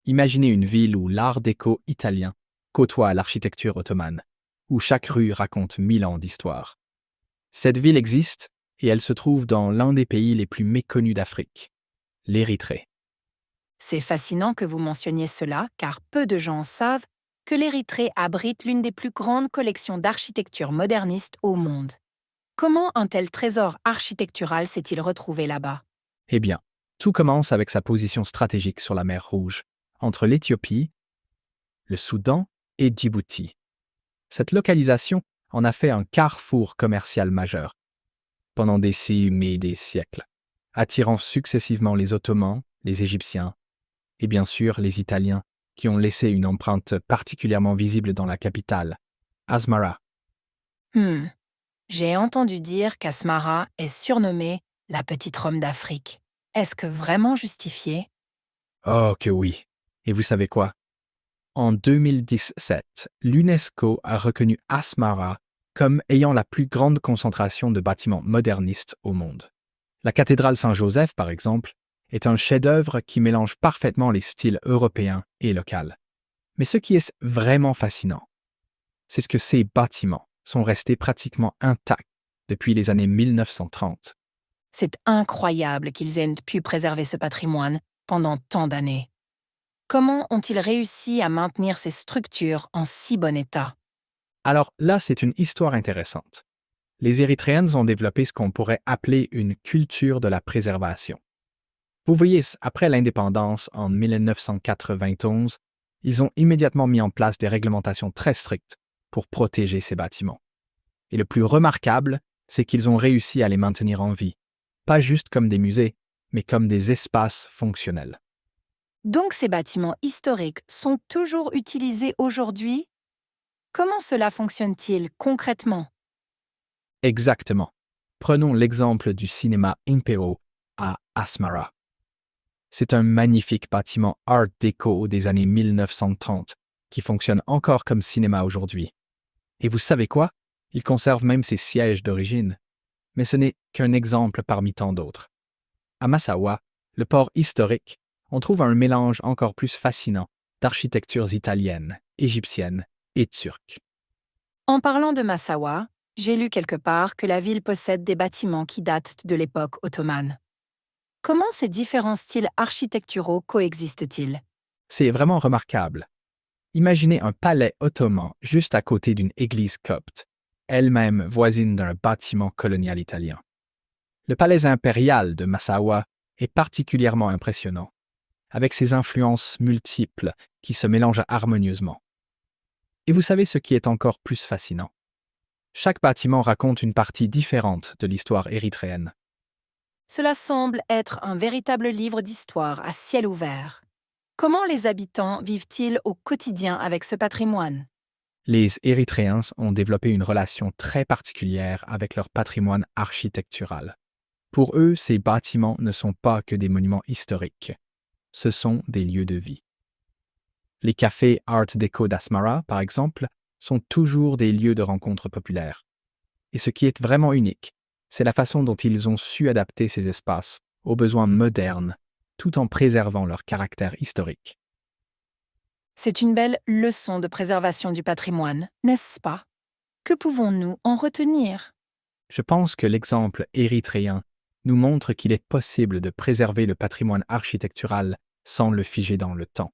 Imaginez une ville où l'art déco italien côtoie l'architecture ottomane, où chaque rue raconte 1000 ans d'histoire. Cette ville existe et elle se trouve dans l'un des pays les plus méconnus d'Afrique, l'Érythrée. C'est fascinant que vous mentionniez cela, car peu de gens savent que l'Érythrée abrite l'une des plus grandes collections d'architecture moderniste au monde. Comment un tel trésor architectural s'est-il retrouvé là-bas? Eh bien, tout commence avec sa position stratégique sur la mer Rouge, entre l'Éthiopie, le Soudan et Djibouti. Cette localisation en a fait un carrefour commercial majeur pendant des siècles, attirant successivement les Ottomans, les Égyptiens et bien sûr les Italiens qui ont laissé une empreinte particulièrement visible dans la capitale, Asmara. Hmm, j'ai entendu dire qu'Asmara est surnommée la petite Rome d'Afrique. Est-ce que vraiment justifié? Oh que oui. Et vous savez quoi? En 2017, l'UNESCO a reconnu Asmara comme ayant la plus grande concentration de bâtiments modernistes au monde. La cathédrale Saint-Joseph, par exemple, est un chef-d'œuvre qui mélange parfaitement les styles européens et locaux. Mais ce qui est vraiment fascinant, c'est ce que ces bâtiments sont restés pratiquement intacts depuis les années 1930. C'est incroyable qu'ils aient pu préserver ce patrimoine pendant tant d'années. Comment ont-ils réussi à maintenir ces structures en si bon état? Alors là, c'est une histoire intéressante. Les Érythréennes ont développé ce qu'on pourrait appeler une culture de la préservation. Vous voyez, après l'indépendance en 1991, ils ont immédiatement mis en place des réglementations très strictes pour protéger ces bâtiments. Et le plus remarquable, c'est qu'ils ont réussi à les maintenir en vie, pas juste comme des musées, mais comme des espaces fonctionnels. Donc ces bâtiments historiques sont toujours utilisés aujourd'hui? Comment cela fonctionne-t-il concrètement? Exactement. Prenons l'exemple du cinéma Impero à Asmara. C'est un magnifique bâtiment Art déco des années 1930 qui fonctionne encore comme cinéma aujourd'hui. Et vous savez quoi? Il conserve même ses sièges d'origine. Mais ce n'est qu'un exemple parmi tant d'autres. À Massawa, le port historique, on trouve un mélange encore plus fascinant d'architectures italiennes, égyptiennes et turques. En parlant de Massawa, j'ai lu quelque part que la ville possède des bâtiments qui datent de l'époque ottomane. Comment ces différents styles architecturaux coexistent-ils? C'est vraiment remarquable. Imaginez un palais ottoman juste à côté d'une église copte, elle-même voisine d'un bâtiment colonial italien. Le palais impérial de Massawa est particulièrement impressionnant, avec ses influences multiples qui se mélangent harmonieusement. Et vous savez ce qui est encore plus fascinant? Chaque bâtiment raconte une partie différente de l'histoire érythréenne. Cela semble être un véritable livre d'histoire à ciel ouvert. Comment les habitants vivent-ils au quotidien avec ce patrimoine? Les Érythréens ont développé une relation très particulière avec leur patrimoine architectural. Pour eux, ces bâtiments ne sont pas que des monuments historiques, ce sont des lieux de vie. Les cafés Art Deco d'Asmara, par exemple, sont toujours des lieux de rencontre populaires. Et ce qui est vraiment unique, c'est la façon dont ils ont su adapter ces espaces aux besoins modernes, tout en préservant leur caractère historique. C'est une belle leçon de préservation du patrimoine, n'est-ce pas? Que pouvons-nous en retenir? Je pense que l'exemple érythréen nous montre qu'il est possible de préserver le patrimoine architectural sans le figer dans le temps.